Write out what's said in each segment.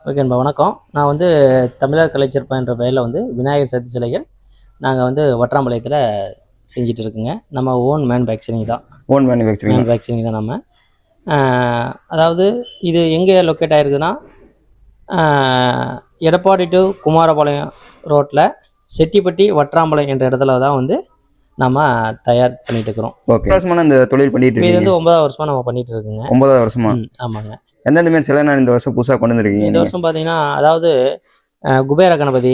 ஓகேன்பா வணக்கம். நான் வந்து தமிழர் கலைச்சற்பா என்ற பெயரில் வந்து விநாயகர் சதுர்த்தி சிலைகள் நாங்கள் வந்து வற்றாம்பாளையத்தில் செஞ்சுட்டு இருக்குங்க. நம்ம ஓன் மேனுஃபேக்சரிங் தான். மேனுஃபேக்சரிங் தான் நம்ம. அதாவது இது எங்கே லொக்கேட் ஆகிருக்குன்னா எடப்பாடி டு குமாரபாளையம் ரோட்டில் செட்டிப்பட்டி வற்றாம்பாளையம் என்ற இடத்துல தான் வந்து நம்ம தயார் பண்ணிட்டு இருக்கிறோம். ஓகே, வருஷமா இந்த தொழில் பண்ணிட்டு இது வந்து 9வது வருஷமாக நம்ம பண்ணிட்டு இருக்குங்க. 9வது வருஷமா? ஆமாங்க. எந்தெந்த மாதிரி சிலை நான் இந்த வருஷம் புதுசாக கொண்டு வந்துருக்கீங்க? இந்த வருஷம் பார்த்தீங்கன்னா அதாவது குபேர கணபதி,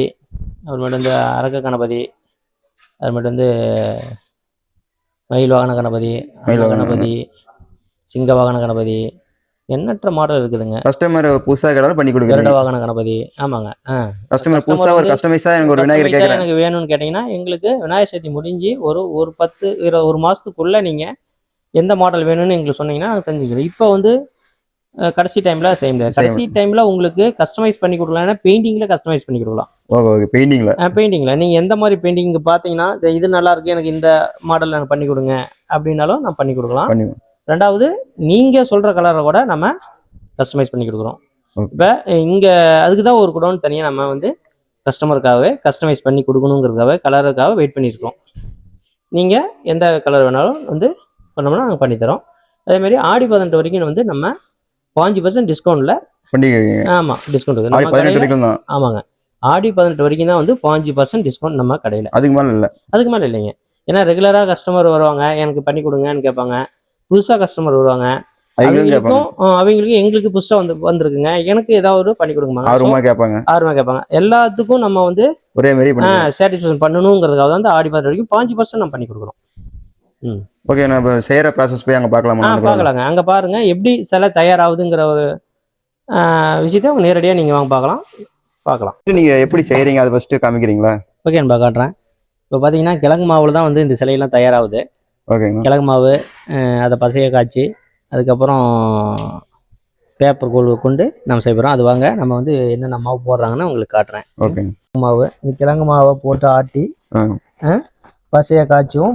அப்புறமேட்டு வந்து அரக்க கணபதி, அப்புறமேட்டு வந்து மயில் வாகன கணபதி, கணபதி, சிங்க வாகன கணபதி, எண்ணற்ற மாடல் இருக்குதுங்க. கஸ்டமர் புதுசாக கேட்டாலும் பண்ணி கொடுக்குறீங்க. கருட வாகன கணபதி. ஆமாங்க. கஸ்டமர் புதுசாக ஒரு கஸ்டமைஸாக எனக்கு ஒரு விநாயகர் கேட்குறேன், எனக்கு வேணும்னு கேட்டிங்கன்னா எங்களுக்கு விநாயகர் சதுர்த்தி முடிஞ்சு ஒரு 10-20 மாதத்துக்குள்ளே நீங்கள் எந்த மாடல் வேணும்னு எங்களுக்கு சொன்னீங்கன்னா நாங்கள் செஞ்சுக்கிறோம். இப்போ வந்து கடைசி டைம்ல செய்ய முடியாது. கடைசி டைம்ல உங்களுக்கு கஸ்டமைஸ் பண்ணி கொடுக்கலாம், பெயிண்டிங்ல கஸ்டமைஸ் பண்ணி கொடுக்கலாம். ஓகே, பெயிண்டிங்ல நீங்க எந்த மாதிரி பெயிண்டிங் பார்த்தீங்கன்னா இது நல்லா இருக்கு, எனக்கு இந்த மாடல் எனக்கு பண்ணி கொடுங்க அப்படின்னாலும் நான் பண்ணி கொடுக்கலாம். ரெண்டாவது நீங்க சொல்ற கலரை கூட நம்ம கஸ்டமைஸ் பண்ணி கொடுக்குறோம். இப்போ இங்க அதுக்கு தான் ஒரு குடோன் தனியாக நம்ம வந்து கஸ்டமருக்காகவே கஸ்டமைஸ் பண்ணி கொடுக்கணுங்கிறதுக்காக கலருக்காக வெயிட் பண்ணியிருக்கோம். நீங்க எந்த கலர் வேணாலும் வந்து பண்ணோம்னா நாங்கள் பண்ணித்தரோம். அதேமாதிரி ஆடி 18 வரைக்கும் வந்து நம்ம 5% டிஸ்கவுண்ட்ல பண்ணிக்கிறீங்க. ஆமாம், டிஸ்கவுண்ட் இருக்குது. ஆமாங்க, ஆடி 18 வரைக்கும் தான் வந்து 5% டிஸ்கவுண்ட் நம்ம கடையில். அதுக்கு மேலே இல்லைங்க. ஏன்னா ரெகுலராக கஸ்டமர் வருவாங்க, எனக்கு பண்ணி கொடுங்கன்னு கேட்பாங்க. புதுசாக கஸ்டமர் வருவாங்க, அவங்களுக்கும் எங்களுக்கு புதுசாக வந்திருக்குங்க, எனக்கு ஏதாவது பண்ணி கொடுங்க ஆர்வமாக கேட்பாங்க. எல்லாத்துக்கும் நம்ம வந்து ஒரே மாதிரி சாட்டிஸ்ஃபேக்ஷன் பண்ணணுங்கிறதுக்காக வந்து ஆடி 18 வரைக்கும் 5% நம்ம பண்ணி கொடுக்குறோம். ஓகே, நம்ம செய்கிற ப்ராசஸ் போய் அங்கே பார்க்கலாமா? பார்க்கலாங்க. அங்கே பாருங்க எப்படி சிலை தயாராகுதுங்கிற ஒரு விஷயத்தை நேரடியாக நீங்கள் வாங்க பார்க்கலாம். நீங்கள் எப்படி செய்கிறீங்க அதை ஃபஸ்ட்டு காமிக்கிறீங்களா? ஓகே, நான் காட்டுறேன். இப்போ பார்த்தீங்கன்னா கிழங்கு மாவில் தான் வந்து இந்த சிலையெல்லாம் தயாராகுது. ஓகேங்க. கிழங்கு மாவு அதை பசையை காய்ச்சி அதுக்கப்புறம் பேப்பர் கோல் கொண்டு நம்ம செய்கிறோம். அது வாங்க நம்ம வந்து என்னென்ன மாவு போடுறாங்கன்னு உங்களுக்கு காட்டுறேன். ஓகே, மாவு இந்த கிழங்கு மாவை போட்டு ஆட்டி பசையை காய்ச்சும்.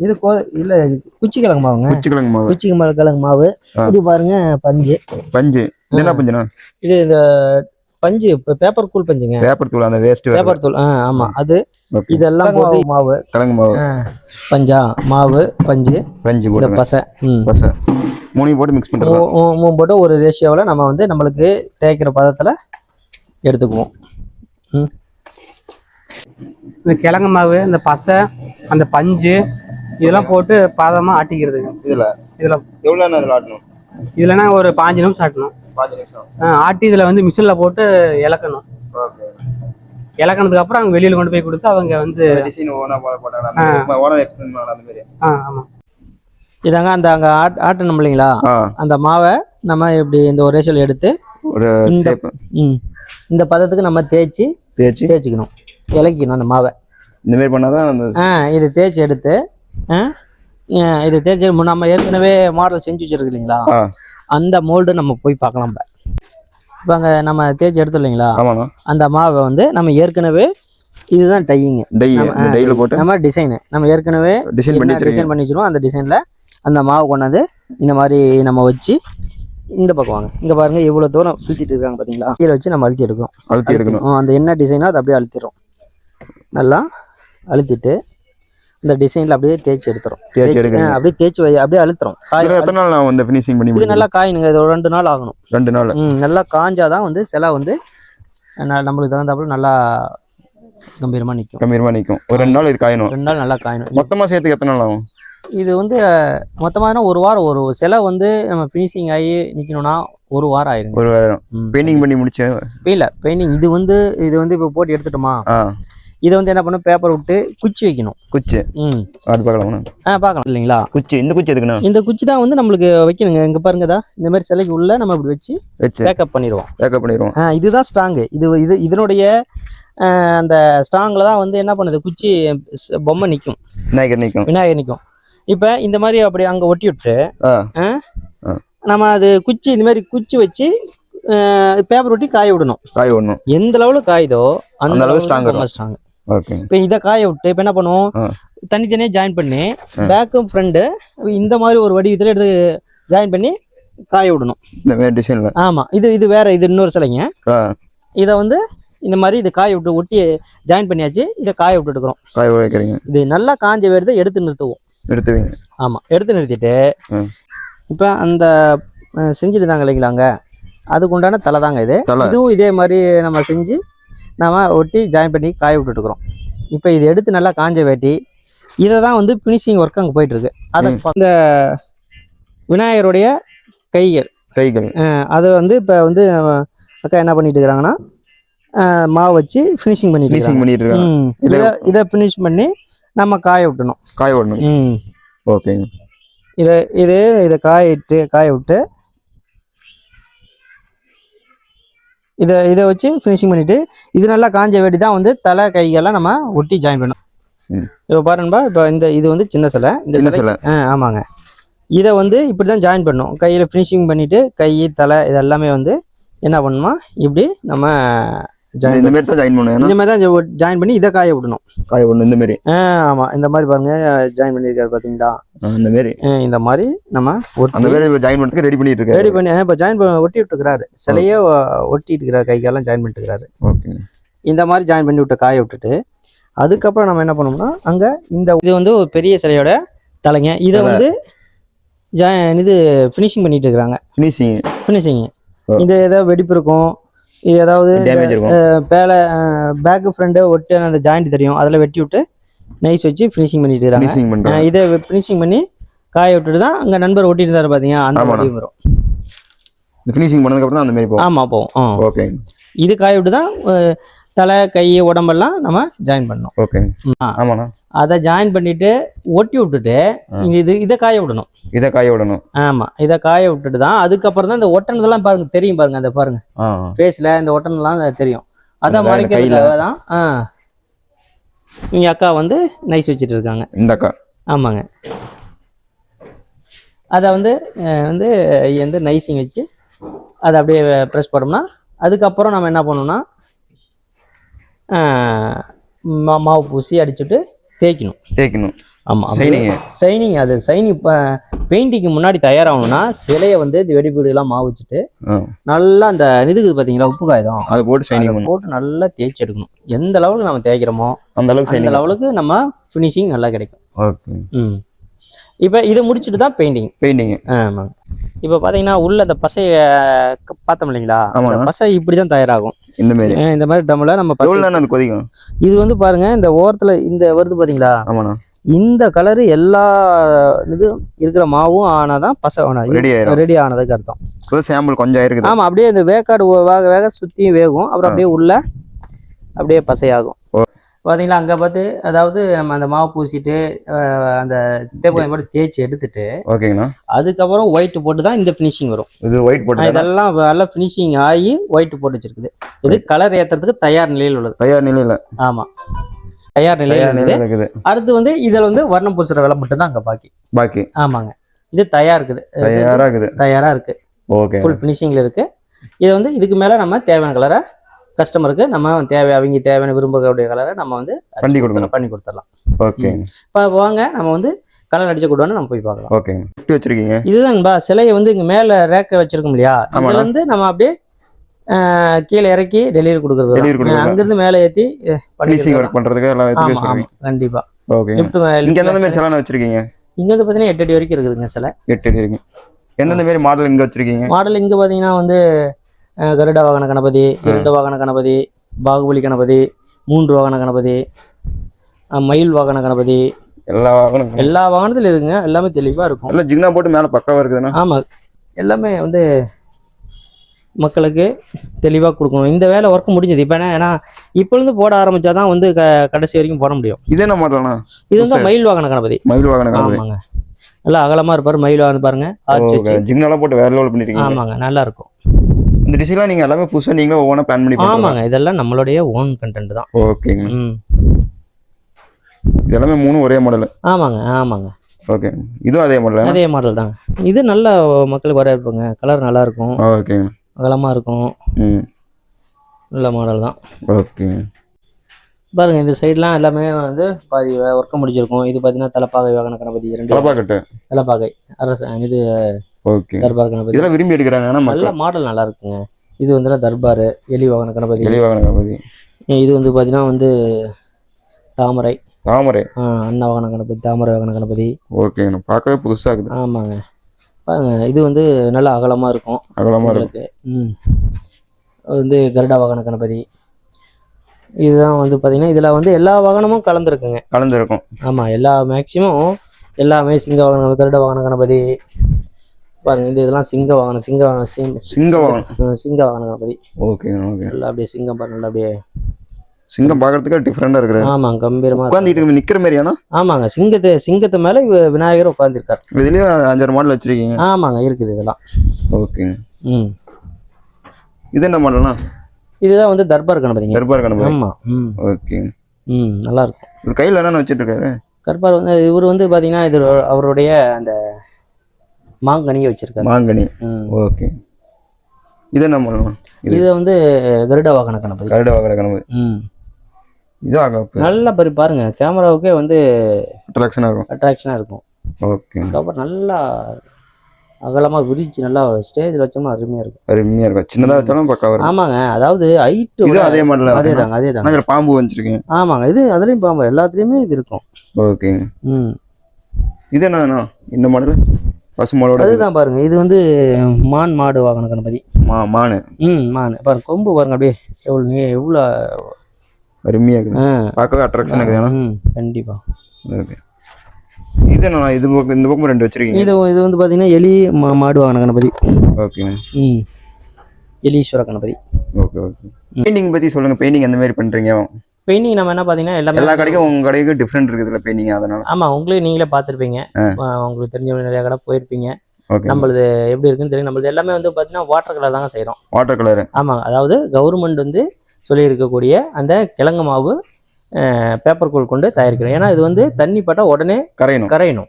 இது இல்ல குச்சி கிழங்கு மாவுங்க. குச்சி கிழங்கு மாவு. இது பாருங்க பஞ்சு. இது இந்த பஞ்சு பேப்பர் தூள் பஞ்சுங்க. பேப்பர் தூள். ஆமா, அது இதெல்லாம் போட்டு மாவு கிழங்கு மாவு பஞ்சா மாவு பஞ்சு பசை மூணு போட்டு மிக்ஸ் பண்றோம். மூணு போட்டு ஒரு ரேஷியோவில் நம்ம வந்து நம்மளுக்கு தேய்க்கிற பதத்தில் எடுத்துக்குவோம். இந்த கிழங்கு மாவு, இந்த பசை, அந்த பஞ்சு இதெல்லாம் போட்டு பாதமாக ஆட்டிக்கிறதுங்க. இதுலன்னா ஒரு 5 நிமிஷம் ஆட்டணும். ஆட்டி இதில் வந்து மிஷினில் போட்டு இலக்கணும். இலக்கணத்துக்கு அப்புறம் அவங்க வெளியில் கொண்டு போய் கொடுத்து அவங்க வந்து ஆமாம். இதாங்க அந்த அங்கே ஆட்டணும் இல்லைங்களா, அந்த மாவை நம்ம இப்படி இந்த ஒரு ரேஷியோவில் எடுத்து இந்த பதத்துக்கு நம்ம தேய்ச்சிக்கணும், இலக்கிக்கணும் அந்த மாவை. இந்த மாதிரி பண்ணாதான் இது தேய்ச்சி எடுத்து இது தேய்ச்சி நம்ம ஏற்கனவே மாடல் செஞ்சு வச்சிருக்கு இல்லைங்களா, அந்த மோல்டு நம்ம போய் பார்க்கலாம். இப்போ அங்கே நம்ம தேய்ச்சி எடுத்தோம் இல்லைங்களா, அந்த மாவை வந்து நம்ம ஏற்கனவே இதுதான் டையிங்க. நம்ம டிசைனு நம்ம ஏற்கனவே டிசைன் பண்ணி வச்சிருவோம். அந்த டிசைனில் அந்த மாவு கொண்டாந்து இந்த மாதிரி நம்ம வச்சு இந்த பக்கம் வாங்க. இங்கே பாருங்க எவ்வளோ தூரம் அழுத்திட்டு இருக்காங்க பார்த்தீங்களா. கீழே வச்சு நம்ம அழுத்தி எடுக்கணும். அந்த என்ன டிசைனோ அதை அப்படியே அழுத்திடும். நல்லா அழுத்திட்டு இந்த டிசைனில் அப்படியே தேய்ச்சி எடுத்துரும். அப்படியே தேய்ச்சி அப்படியே அழுத்துறோம். இது நல்லா காயணுங்க. இது 2 நாள் ஆகணும். 2 நாள் நல்லா காஞ்சாதான் வந்து சிலை வந்து நம்மளுக்கு தகுந்தாப்புல நல்லா கம்பீரமாக நிற்கும். ஒரு 2 நாள் இது காயணும். 2 நாள் நல்லா காயணும். மொத்தமாக சேர்த்துக்கு எத்தனை நாள் ஆகும்? இது வந்து மொத்தமாக ஒரு வாரம். ஒரு சிலை வந்து நம்ம ஃபினிஷிங் ஆகி நிற்கணும்னா 1 வாரம் ஆயிருங்க. 1 வாரம் பெயிண்டிங் பண்ணி முடிச்சேன். இல்லை பெயிண்டிங் இது வந்து இப்போ போட்டு எடுத்துட்டோமா, இதை வந்து என்ன பண்ணும், பேப்பர் விட்டு குச்சி வைக்கணும். அது பார்க்கலாம் இல்லைங்களா. இந்த குச்சி எதுக்குண்ணா? இந்த குச்சி தான் வந்து நம்மளுக்கு வைக்கணுங்க. இங்கே பாருங்கதா இந்த மாதிரி சிலைக்கு உள்ள நம்ம இப்படி வச்சு பேக்கப் பண்ணிடுவோம். இதுதான் ஸ்ட்ராங்கு. இதனுடைய அந்த ஸ்ட்ராங்கில் தான் வந்து என்ன பண்ணுது, குச்சி பொம்மை நிற்கும், விநாயகர் நிற்கும். இப்போ இந்த மாதிரி அப்படி அங்கே ஒட்டி விட்டு நம்ம அது குச்சி இந்த மாதிரி குச்சி வச்சு பேப்பர் ஒட்டி காய விடணும். எந்த லெவலுக்கு காயுதோ அந்த அளவு ஸ்ட்ராங். இப்போ இதை காய விட்டு இப்போ என்ன பண்ணுவோம், தனித்தனியாக ஜாயின் பண்ணி பேக்கும் ஃப்ரண்ட்டு இந்த மாதிரி ஒரு வடிவத்தில் எடுத்து ஜாயின் பண்ணி காய விடணும் இந்த மாதிரி டிசைனில். ஆமாம், இது வேற, இது இன்னொரு சிலைங்க. இதை வந்து இந்த மாதிரி இது காய விட்டு ஒட்டி ஜாயின் பண்ணியாச்சு. இதை காய விட்டுட்டுக்கிறோம். காய வைக்கிறீங்க. இது நல்லா காஞ்ச வேறுதை எடுத்து நிறுத்துவோம். எடுத்துவீங்க. ஆமாம், எடுத்து நிறுத்திட்டு இப்போ அந்த செஞ்சுட்டு தாங்க இல்லைங்களாங்க, அதுக்கு உண்டான தலை தாங்க இது. இதுவும் இதே மாதிரி நம்ம செஞ்சு நம்ம ஒட்டி ஜாயின் பண்ணி காய விட்டுட்டுக்கிறோம். இப்போ இது எடுத்து நல்லா காஞ்ச வேட்டி இதை தான் வந்து ஃபினிஷிங் ஒர்க் அங்கே போயிட்டுருக்கு. அதை இந்த விநாயகருடைய கைகள் அது வந்து இப்போ வந்து அக்கா என்ன பண்ணிட்டு இருக்கிறாங்கன்னா மாவு வச்சு ஃபினிஷிங் பண்ணிட்டு இருக்காங்க. இதை ஃபினிஷ் பண்ணி நம்ம காய விடணும். ஓகேங்க. இதை காய விட்டு இதை வச்சு ஃபினிஷிங் பண்ணிட்டு இது நல்லா காஞ்ச வேட்டி தான் வந்து தலை கைகள்லாம் நம்ம ஒட்டி ஜாயின் பண்ணணும். இப்போ பாருங்கப்பா, இப்போ இது வந்து சின்ன சிலை. இந்த சிலை ஆமாங்க. இதை வந்து இப்படி தான் ஜாயின் பண்ணணும். கையில் ஃபினிஷிங் பண்ணிவிட்டு கை தலை இது எல்லாமே வந்து என்ன பண்ணணுமா இப்படி நம்ம இந்த மாதிரி தான் ஜாயின் பண்ணி இதை காய விடணும். இந்த மாதிரி. ஆமாம், இந்த மாதிரி பாருங்க ஜாயின் பண்ணியிருக்காரு பார்த்தீங்களா? இந்த மாதிரி நம்ம ஜாயின் பண்ணுறதுக்கு ரெடி பண்ணி இப்போ ஒட்டி விட்டுக்கிறாரு. சிலையே ஒட்டிட்டு இருக்கிறாரு, கைக்கெல்லாம் ஜாயின் பண்ணிட்டு இருக்கிறாரு. ஓகே. இந்த மாதிரி ஜாயின் பண்ணி விட்டு காய விட்டுட்டு அதுக்கப்புறம் நம்ம என்ன பண்ணோம்னா அங்கே இது வந்து ஒரு பெரிய சிலையோட தலைங்க. இதை வந்து இது ஃபினிஷிங் பண்ணிட்டு இருக்கிறாங்க. ஃபினிஷிங் இது ஏதாவது வெடிப்பு இருக்கும், இது ஏதாவது பேக்கு ஃப்ரண்ட் ஒட்டி அந்த ஜாயிண்ட் தெரியும், அதில் வெட்டி விட்டு நைஸ் வச்சு ஃபினிஷிங் பண்ணிட்டு இருக்காங்க. இதை ஃபினிஷிங் பண்ணி காய விட்டுட்டு தான் அங்கே நண்பர் ஓட்டிட்டு இருந்தாரு பார்த்தீங்க, அந்த மாதிரி வரும். ஃபினிஷிங் பண்ணதுக்கப்புறம் அந்த மாதிரி போகும். ஆமாம், போகும். ஓகே. இது காய விட்டு தான் தலை கை உடம்பெல்லாம் நம்ம ஜாயின் பண்ணணும். ஓகே. ஆமாண்ணா. அதை ஜாயின் பண்ணிட்டு ஒட்டி விட்டுட்டு இதை காய விடணும். ஆமாம், இதை காய விட்டுட்டு தான் அதுக்கப்புறம் தான் இந்த ஒட்டனதெல்லாம் பாருங்க தெரியும், பாருங்க அந்த பாருங்க ஃபேஸில் இந்த ஒட்டனெல்லாம் தெரியும். அதை மறைக்கிறதுக்காக தான் இங்கே அக்கா வந்து நைஸ் வச்சுட்டு இருக்காங்க. இந்த அக்கா. ஆமாங்க. அதை வந்து நைஸிங் வச்சு அதை அப்படியே ப்ரெஸ் பண்ணோம்னா அதுக்கப்புறம் நம்ம என்ன பண்ணோம்னா மாவு பூசி அடிச்சுட்டு தேய்க்கணும். ஆமாம், ஷைனிங். அது ஷைனிங் பெயிண்டிங்க்கு முன்னாடி தயாராகணும்னா சிலையை வந்து இந்த வெடிப்பீடுலாம் மாவு வச்சுட்டு நல்லா அந்த இதுக்கு பார்த்தீங்களா உப்பு காகிதம் அதை போட்டு நல்லா தேய்ச்சி எடுக்கணும். எந்த லெவலுக்கு நம்ம தேய்க்கிறோமோ அந்த லெவலுக்கு நம்ம ஃபினிஷிங் நல்லா கிடைக்கும். ஓகே. இப்போ இதை முடிச்சுட்டு தான் பெயிண்டிங். ஆமாங்க. இப்போ பார்த்தீங்கன்னா உள்ள அந்த பசையை பார்த்தோம் இல்லைங்களா, அந்த பசை இப்படி தான் தயாராகும். இந்த மாதிரி டம்மில் நம்ம கொதிக்கும். இது வந்து பாருங்க இந்த ஓரத்தில் இந்த வருது பார்த்தீங்களா, இந்த கலரு எல்லா இது இருக்கிற மாவும் ஆனாதான் பசை ரெடி ஆனதுக்கு அர்த்தம். சாம்பிள் கொஞ்சம் இருக்குது. ஆமாம், அப்படியே இந்த வேக்காடு வேக சுற்றியும் வேகும், அப்புறம் அப்படியே உள்ள அப்படியே பசையாகும். பார்த்தீங்களா அங்கே பார்த்து, அதாவது நம்ம அந்த மாவு பூசிட்டு அந்த தேப்பாயம் போட்டு தேய்ச்சி எடுத்துட்டு ஓகேங்கண்ணா அதுக்கப்புறம் ஒயிட் போட்டு தான் இந்த ஃபினிஷிங் வரும். இது ஒயிட் போட்டு இதெல்லாம் நல்லா ஃபினிஷிங் ஆகி ஒயிட் போட்டு வச்சிருக்குது. இது கலர் ஏற்றுறதுக்கு தயார் நிலையில் உள்ளது. ஆமாம், தயார் நிலையில் இருக்குது. அடுத்து வந்து இதில் வந்து வர்ணம் பூசுகிற வேலை மட்டும் தான் அங்கே பாக்கி. ஆமாங்க, இது தயாராக இருக்கு. ஓகே. ஃபுல் ஃபினிஷிங்கில் இருக்கு. இதை வந்து இதுக்கு மேலே நம்ம தேவையான கலரை கஸ்டமருக்கு நம்ம அவங்க தேவையான விரும்பக்கூடிய கலரை நம்ம வந்து பண்ணி கொடுத்துடலாம். ஓகே. இப்போ வாங்க நம்ம வந்து கலர் அடிச்ச கூடாது நம்ம போய் பார்க்கலாம். ஓகே. எப்படி வச்சிருக்கீங்க? இதுதான்பா சிலையை வந்து இங்கே மேலே ரேக்க வச்சிருக்கோம் இல்லையா, இதுல இருந்து நம்ம அப்படியே கீழே இறக்கி டெலிவரி கொடுக்குறது, அங்கிருந்து மேலே ஏற்றி பண்றதுக்கு. கண்டிப்பா. ஓகே. இங்க எந்த மாதிரி சிலை வச்சிருக்கீங்க? இங்க வந்து பார்த்தீங்கன்னா 8 அடி வரைக்கும் இருக்குதுங்க சிலை. 8 அடி வரைக்கும். எந்தெந்த மாதிரி மாடல் இங்க வச்சிருக்கீங்க? மாடல் இங்க பார்த்தீங்கன்னா வந்து கருட வாகன கணபதி, 2 வாகன கணபதி, பாகுபலி கணபதி, 3 வாகன கணபதி, மயில் வாகன கணபதி, எல்லா வாகனத்திலும் இருக்குங்க. எல்லாமே தெளிவாக இருக்கும். எல்லாம் ஜிக்னா போட்டு மேலே பக்காவாக இருக்குதுண்ணா. ஆமாம், எல்லாமே வந்து மக்களுக்கு தெளிவாக கொடுக்கணும். இந்த வேலை ஒர்க் முடிஞ்சது. இப்போ ஏன்னா இப்போலேருந்து போட ஆரம்பித்தா தான் வந்து கடைசி வரைக்கும் போட முடியும். இது என்ன மாடல்ண்ணா? இது வந்து மயில் வாகன கணபதி. ஆமாங்க, நல்லா அகலமாக இருப்பார். மயில் வாகனம் பாருங்க, ஆர்ச்சி வச்சு ஜிக்னாலாம் போட்டு வேற லெவல் பண்ணிருக்கீங்க. ஆமாங்க, நல்லா இருக்கும். இந்த டிசைன்லாம் நீங்க எல்லாமே புதுசா நீங்களே ஓனா பிளான் பண்ணி பண்ணுவீங்க? ஆமாங்க, இதெல்லாம் நம்மளுடைய ஓன் கண்டென்ட் தான். ஓகேங்க. இது எல்லாமே 3 ஒரே மாடல். ஆமாங்க. ஓகே. இதுவும் அதே மாடல் தாங்க. இது நல்ல மக்களுக்கு வர இருப்பாங்க. கலர் நல்லா இருக்கும். ஓகேங்க. அகலமா இருக்கும். நல்ல மாடல் தான். ஓகே. பாருங்க இந்த சைடுலாம் எல்லாமே வந்து பாதி ஒர்க்க முடிச்சிருக்கும். இது பார்த்தீங்கன்னா தலைப்பாகை வாகன கணபதி, 2 தலைப்பாகை அரசு இது ஓகே. தர்பார் கணபதி இதெல்லாம் விரும்பி எடுக்கிறாங்க. ஆனா நல்ல மாடல் நல்லா இருக்குங்க. இது வந்து தர்பார் எலி வாகன கணபதி. எலி வாகன கணபதி. இது வந்து பார்த்தீங்கன்னா வந்து தாமரை அன்ன வாகன கணபதி, தாமரை வாகன கணபதி. ஓகேங்க, பார்க்கவே புதுசாக இருக்குது. ஆமாங்க, பாருங்க இது வந்து நல்லா அகலமாக இருக்கும். அகலமாக இருக்கு. வந்து கருடா வாகன கணபதி. இதுதான் வந்து பார்த்தீங்கன்னா இதில் வந்து எல்லா வாகனமும் கலந்துருக்கும். ஆமாம், மேக்சிமம் எல்லாமே சிங்க வாகனம், கருட வாகன கணபதி. பாருங்க இதெல்லாம் சிங்க வாகனம் கணபதி. ஓகே. நல்லா அப்படியே சிங்கம் பாருங்க, நல்லா அப்படியே சிங்கம் பார்க்கறதுக்கு டிஃப்ரெண்டாக இருக்குது. ஆமாம், கம்பீரமாக உட்காந்துட்டு நிற்கிற மாதிரியானா? ஆமாங்க, சிங்கத்து மேலே விநாயகர் உட்காந்துருக்காரு. இதுலேயும் 5-6 மாடல் வச்சிருக்கீங்க? ஆமாங்க, இருக்குது இதெல்லாம். ஓகேங்க. இது என்ன மாடல்னா? இதுதான் வந்து தர்பார் கணபதிங்க. தர்பார் கணபதி. ஆமாம். ஓகேங்க. நல்லா இருக்கும். ஒரு கையில் என்னென்ன வச்சுட்டு இருக்காரு? தர்பார் வந்து இவர் வந்து பார்த்தீங்கன்னா இது அவருடைய அந்த மாங்கனியை வச்சிருக்காரு. மாங்கனி. ஓகே. இது என்ன மாடல்? இது வந்து கருட வாகன கணபதி. இது நல்லா பாருங்க, கேமராவுக்கே வந்து அட்ராக்ஷனாக இருக்கும். ஓகே. அப்புறம் நல்லா அகலமாக விரிச்சு நல்லா ஸ்டேஜில் வச்சோம்னா அருமையாக இருக்கும். சின்னதாக வச்சாலும் பக்கா வரும். ஆமாங்க, அதாவது ஹைட்டு அதே மாடல். அதேதாங்க. பாம்பு வச்சிருக்கீங்க? ஆமாங்க, இது அதுலேயும் பாம்பு, எல்லாத்துலேயுமே இது இருக்கும். ஓகேங்க. இது என்ன இந்த மாடல்? பசுமாடோட. அதுதான் பாருங்க, இது வந்து மாடு வாகன கணபதி. மானு. பாருங்க, கொம்பு பாருங்க அப்படியே எவ்வளோ அருமையா இருக்கு. பார்க்கவே அட்ராக்ஷன் இருக்குது. கண்டிப்பா. ஓகே. இது என்ன இந்த பக்கம் 2 வச்சிருக்கீங்க? இது வந்து பாத்தீங்கன்னா எலி மாடு வாகன கணபதி. ஓகேங்க. எலீஸ்வர கணபதி. ஓகே. பெயிண்டிங் பத்தி சொல்லுங்க. பெயிண்டிங் எந்த மாதிரி பண்றீங்க? பெயிண்டிங் நம்ம என்ன பாத்தீங்கன்னா எல்லா கடைக்கும் உங்க கடைக்கு டிஃபரெண்ட் இருக்குதுல பெயிண்டிங், அதனால. ஆமா, நீங்களே பார்த்துருப்பீங்க, உங்களுக்கு தெரிஞ்சவங்க நிறைய கடை போயிருப்பீங்க. நம்மளது எப்படி இருக்குன்னு தெரியும். நம்மளது எல்லாமே வந்து பாத்தீங்கன்னா வாட்டர் கலர் தாங்க செய்யறோம். Water colour. ஆமா, அதாவது கவர்மெண்ட் வந்து சொல்லி இருக்கக்கூடிய அந்த கிழங்கு மாவு பேப்பர் கோல் கொண்டு தயாரிக்கிறோம். ஏன்னா இது வந்து தண்ணி பட்டா உடனே கரையணும்.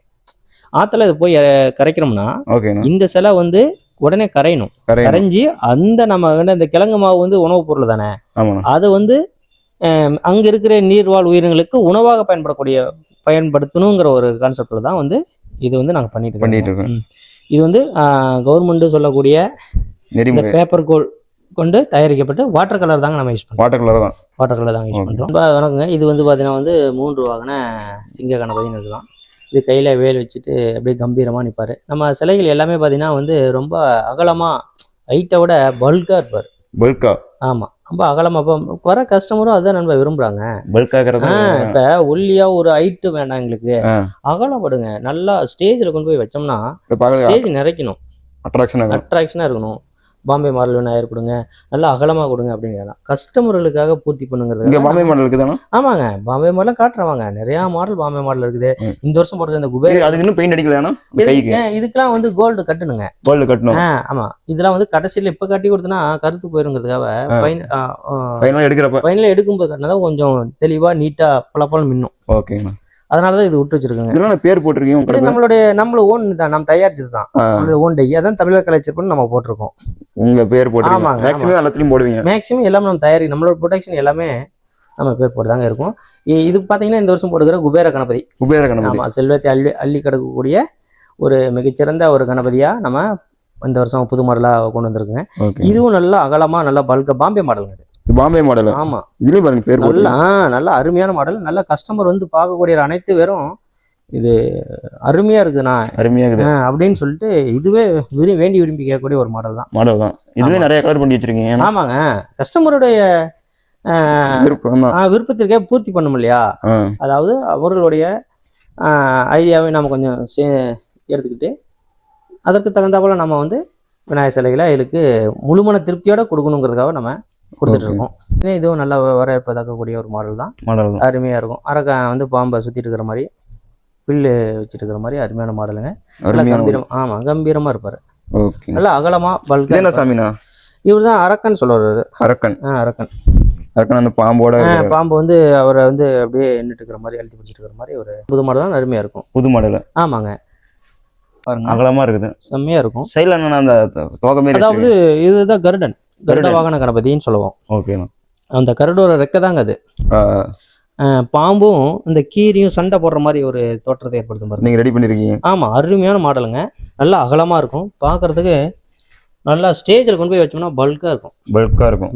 ஆத்துல இது போய் கரைக்கிறோம்னா இந்த சிலை வந்து உடனே கரைஞ்சு அந்த நம்ம இந்த கிழங்கு மாவு வந்து உணவுப் பொருள் தானே, அது வந்து அங்க இருக்கிற நீர்வாழ் உயிரினங்களுக்கு உணவாக பயன்படுத்தணுங்கிற ஒரு கான்செப்ட்ல தான் வந்து இது வந்து நாங்கள் பண்ணிட்டு இருக்கோம். இது வந்து கவர்மெண்ட் சொல்லக்கூடிய இந்த பேப்பர் கோல் கொண்டு தயாரிக்கப்பட்டு வாட்டர் கலர் தாங்க நம்ம யூஸ் பண்ணுறோம். வாட்டர் கலர் தாங்க யூஸ் பண்ணுறோம். வணக்கங்க. இது வந்து பார்த்தீங்கன்னா வந்து 3 வாகன சிங்க கணபதினு இருக்கலாம். இது கையில் வேல் வச்சுட்டு அப்படியே கம்பீரமாக நிற்பார். நம்ம சிலைகள் எல்லாமே பார்த்தீங்கன்னா வந்து ரொம்ப அகலமாக ஹைட்டை விட பல்காக இருப்பார். ஆமாம், ரொம்ப அகலமாக. இப்போ வர கஸ்டமரும் அதுதான் நம்ம விரும்புகிறாங்க. இப்போ ஒல்லியாக ஒரு ஹைட்டு வேண்டாம் எங்களுக்கு, அகலப்படுங்க. நல்லா ஸ்டேஜில் கொண்டு போய் வச்சோம்னா ஸ்டேஜ் நிறைக்கணும், அட்ராக்ஷனாக இருக்கணும். பாம்பே மாடல் விநாயகர் கொடுங்க, நல்லா அகலமாக கொடுங்க அப்படிங்கிறதான் கஸ்டமர்களுக்காக பூர்த்தி பண்ணுங்கிறது. பாம்பே மாடல் இருக்குதானா? ஆமாங்க, பாம்பே மாடலாம் காட்டுறவாங்க. நிறைய மாடல் பாம்பே மாடல் இருக்குது. இந்த வருஷம் போடுறது இந்த குபேர். அதுக்கு இன்னும் பெயிண்ட் அடிக்கலையா? இதுக்கெல்லாம் வந்து கோல்டு கட்டணுங்க. ஆமா, இதெல்லாம் வந்து கடைசியில் இப்ப கட்டி கொடுத்தனா கருத்து போயிருங்கிறதுக்காக ஃபைனல் எடுக்கும்போது கட்டினதான் கொஞ்சம் தெளிவா நீட்டா பல மின்னும். ஓகேங்க. அதனாலதான் இது விட்டு வச்சிருக்காங்க. இதெல்லாம் பேர் போட்டிருக்கீங்க? நம்மளோட ஓன் தான், நம்ம தயாரிச்சது தான். நம்மளோட ஓன் டை, அதான் தமிழர் கலைச்சர்னு நம்ம போட்டிருக்கோம். உங்க பேர் போட்டு? ஆமாங்க, மேக்ஸிமம் எல்லாத்துலயும் போடுவீங்க. மேக்ஸிமம் எல்லாமே நம்ம நம்மளோட ப்ரொடக்ஷன் எல்லாமே நம்ம பேர் போட்டுதாங்க இருக்கும். இது பாத்தீங்கன்னா இந்த வருஷம் போடுகிற குபேர கணபதி. ஆமா, செல்வத்தை அள்ளி கிடக்கக்கூடிய ஒரு மிகச்சிறந்த ஒரு கணபதியா நம்ம இந்த வருஷம் புது மாடலா கொண்டு வந்திருக்குங்க. இதுவும் நல்லா அகலமா நல்லா பல்க பாம்பே மாடலுங்க. பாம்பே மாடல். ஆமா, இதுலயும் பாருங்க பேர் நல்ல அருமையான மாடல். நல்ல கஸ்டமர் வந்து பார்க்கக்கூடிய அனைத்து பேரும் இது அருமையா இருக்குண்ணா, அருமையா இருக்குது அப்படின்னு சொல்லிட்டு இதுவே விரும்பி கேட்கக்கூடிய ஒரு மாடல் தான். இதுவே நிறைய கலர் பண்ணி வச்சிருக்கீங்க. ஆமாங்க, கஸ்டமருடைய விருப்பத்திற்கே பூர்த்தி பண்ணும் இல்லையா. அதாவது அவர்களுடைய ஐடியாவை நம்ம கொஞ்சம் எடுத்துக்கிட்டு அதற்கு தகுந்தாப்புல நம்ம வந்து விநாயகர் சிலைகளை அவங்களுக்கு முழுமன திருப்தியோட கொடுக்கணுங்கிறதுக்காக நம்ம கொடுத்துட்டு இருக்கோம். இதுவும் நல்லா வரவேற்பதற்கக்கூடிய ஒரு மாடல் தான். அருமையா இருக்கும். அரக்கன் வந்து பாம்பை சுத்திட்டு இருக்கிற மாதிரி, பில்லு வச்சுட்டு இருக்கிற மாதிரி அருமையான மாடலுங்க. ஆமா, கம்பீரமா இருப்பாரு. நல்லா அகலமா பல்கா. இவர் தான் அரக்கன் சொல்லுவாரு. அரக்கன் அந்த பாம்பு வந்து அவரை வந்து அப்படியே நின்றுட்டு இருக்கிற மாதிரி அழுத்தி பிடிச்சிட்டு இருக்கிற மாதிரி ஒரு புது மாடல் தான். அருமையா இருக்கும். புது மாடல். ஆமாங்க, பாருங்க அகலமா இருக்குது, செம்மையா இருக்கும். சைடுல அந்த தோகை மாதிரி, அதாவது இதுதான் கருட வாகன கணபதின்னு சொல்லுவோம். ஓகே. அந்த கருடோட ரெக்கை தாங்க அது. பாம்பும் இந்த கீரியும் சண்டை போடுற மாதிரி ஒரு தோற்றத்தை ஏற்படுத்தும் பாருங்க. நீங்க ரெடி பண்ணிருக்கீங்க. ஆமா, அருமையான மாடலுங்க. நல்லா அகலமா இருக்கும், பார்க்கறதுக்கு நல்லா ஸ்டேஜில் கொண்டு போய் வச்சோம்னா பல்கா இருக்கும். பல்கா இருக்கும்.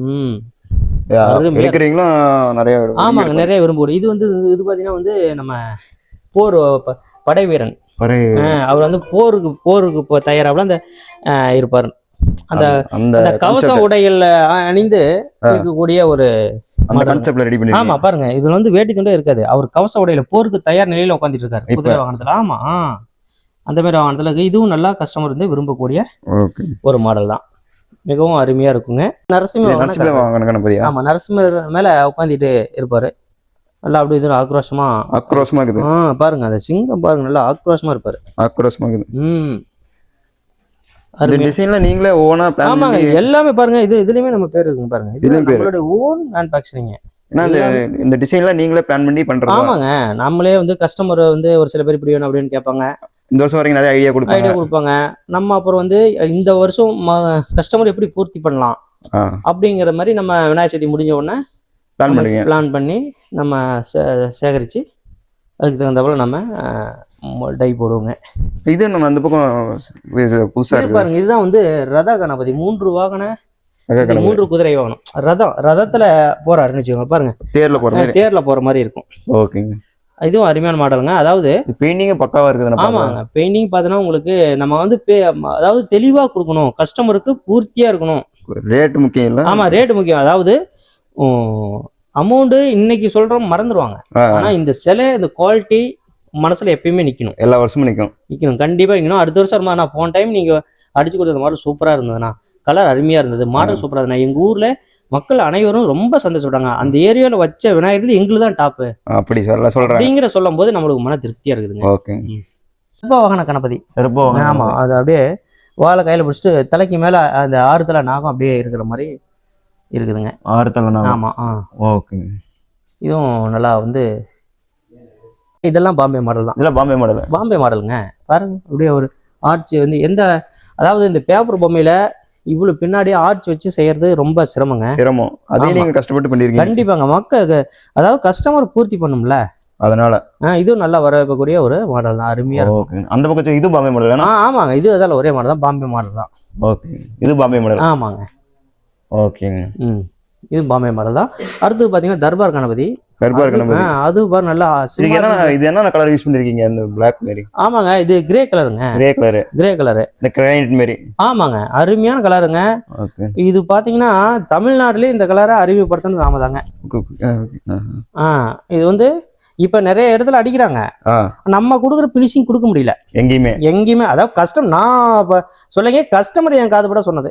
அருமையா எடுக்கிறீங்களும் நிறைய ஆமாங்க, நிறைய விரும்புவோம். இது வந்து இது பார்த்தீங்கன்னா வந்து நம்ம போர் படை வீரன் அவர் வந்து போருக்கு இப்போ தயாராகல அந்த இருப்பார். அந்த அந்த கவச உடைகள் அணிந்து இருக்கக்கூடிய ஒரு கான்செப்ட்ல ரெடி பண்ணி. ஆமா பாருங்க, இதுல வந்து வேட்டி துண்டே இருக்காது. அவர் கவச உடையில போருக்கு தயார் நிலையில உட்காந்துட்டு இருக்காரு குதிரை வாகனத்துல. ஆமா, அந்த மாதிரி வாகனத்துல இதுவும் நல்லா கஸ்டமர் வந்து விரும்பக்கூடிய ஒரு மாடல் தான். மிகவும் அருமையா இருக்குங்க. நரசிம்ம கணபதி. ஆமா, நரசிம்மர் மேல உட்காந்துட்டு இருப்பாரு. நல்லா அப்படி இது ஆக்ரோஷமா இருக்குது. பாருங்க அந்த சிங்கம் பாருங்க, நல்லா ஆக்ரோஷமா இருப்பாரு. ஆக்ரோஷமா இருக்குது. அந்த டிசைன்ல நீங்களே ஓனா பிளான் பண்ணி. ஆமாங்க, எல்லாமே பாருங்க. இதுலயுமே நம்ம பேர் இருக்குங்க பாருங்க. இது நம்மளோட ஓன் மேனுஃபேக்சரிங். இந்த டிசைன்ல நீங்களே பிளான் பண்ணி பண்றது. ஆமாங்க, நம்மளே வந்து கஸ்டமர் வந்து ஒரு சில பேர் இப்படி வேணும் அப்படின்னு கேட்பாங்க. இந்த வருஷம் வரைக்கும் நிறைய ஐடியா கொடுப்பாங்க. நம்ம அப்புறம் வந்து இந்த வருஷம் கஸ்டமர் எப்படி பூர்த்தி பண்ணலாம் அப்படிங்கிற மாதிரி நம்ம விநாயகர் சதுர்த்தி முடிஞ்ச உடனே பிளான் பண்ணி நம்ம சேகரித்து அதுக்கு தகுந்தபோல நம்ம டை போடுவோங்க. இது நம்ம அந்த பக்கம் புதுசாக பாருங்க. இதுதான் வந்து ரத கணபதி. 3 வாகன 3 குதிரை வாகனம். ரதத்துல போறாருன்னு வச்சுக்கோங்க. பாருங்க, தேர்ல போற மாதிரி இருக்கும். ஓகேங்க. இதுவும் அருமையான மாடலுங்க. அதாவது பெயிண்டிங் பக்காவா இருக்குது. ஆமாங்க, பெயிண்டிங் பார்த்தோன்னா உங்களுக்கு நம்ம வந்து அதாவது தெளிவா கொடுக்கணும், கஸ்டமருக்கு பூர்த்தியா இருக்கணும். ரேட் முக்கியம் இல்லை. ஆமா, ரேட் முக்கியம். அதாவது அமௌண்ட் இன்னைக்கு சொல்றோம் மறந்துடுவாங்க. ஆனா இந்த சிலை, இந்த குவாலிட்டி மனசுல எப்பயுமே நிக்கணும். எல்லா வருஷமும் நிக்கணும். கண்டிப்பா நிக்கணும். அடுத்த வருஷம் நான் போன டைம் நீங்க அடிச்சு கொடுத்த மாடல் சூப்பரா இருந்ததுண்ணா, கலர் அருமையா இருந்தது, மாடல் சூப்பரா இருந்தது. எங்க ஊர்ல மக்கள் அனைவரும் ரொம்ப சந்தோஷப்பட்டாங்க. அந்த ஏரியாவில் வச்ச விநாயகர் எங்களுக்கு தான் டாப்பு அப்படி சொல்றேன் அப்படிங்கிற சொல்லும் போது நம்மளுக்கு மன திருப்தியா இருக்குதுங்க. ஓகே. சிறப்பா வாகன கணபதி. ஆமா, அது அப்படியே வாழை கையில பிடிச்சிட்டு தலைக்கு மேல அந்த 6 தலை நாகம் அப்படியே இருக்கிற மாதிரி இருக்குதுங்க. 6 தலை நாகம். ஆமா. ஓகே. இதுவும் நல்லா வந்து இதெல்லாம் பாம்பே மாடல் தான். இதெல்லாம் பாம்பே மாடலுங்க. பாருங்க, அப்படியே ஒரு ஆர்ச்சி வந்து அதாவது இந்த பேப்பர் பொம்மையில இவ்வளவு பின்னாடி ஆர்ச் வச்சு செய்யறது ரொம்ப சிரமம். அதே நீங்க கஷ்டப்பட்டு பண்ணிருக்கீங்க. கண்டிப்பாங்க. அதாவது கஸ்டமர் பூர்த்தி பண்ணும்ல, அதனால இதுவும் நல்லா வரக்கூடிய ஒரு மாடல் தான். அருமையா இருக்கும். அந்த பக்கத்து இது பாம்பே மாடல். ஆமாங்க, இது அதால ஒரே மாடல் தான், பாம்பே மாடல் தான். ஓகே, இது பாம்பே மாடல். ஆமாங்க. ஓகேங்க. இது பாம்பே மாடல் தான். அடுத்து பாத்தீங்கன்னா தர்பார் கணபதி. அது பாரு நல்லா. இது என்ன கலர் யூஸ் பண்ணிருக்கீங்க? இந்த பிளாக் மாதிரி. ஆமாங்க, இது கிரே கலருங்க. கிரே கலர் இந்த கிரைனைட் மாதிரி. ஆமாங்க, அருமையான கலருங்க. இது பாத்தீங்கன்னா தமிழ்நாட்டிலே இந்த கலரை அறிமுகப்படுத்தினது நாம தாங்க. இது வந்து இப்ப நிறைய இடத்துல அடிக்கிறாங்க. நம்ம கொடுக்குற பினிஷிங் கொடுக்க முடியல எங்கேயுமே. அதாவது நான் சொல்லுங்க, கஸ்டமர் என் காதுபட சொன்னது.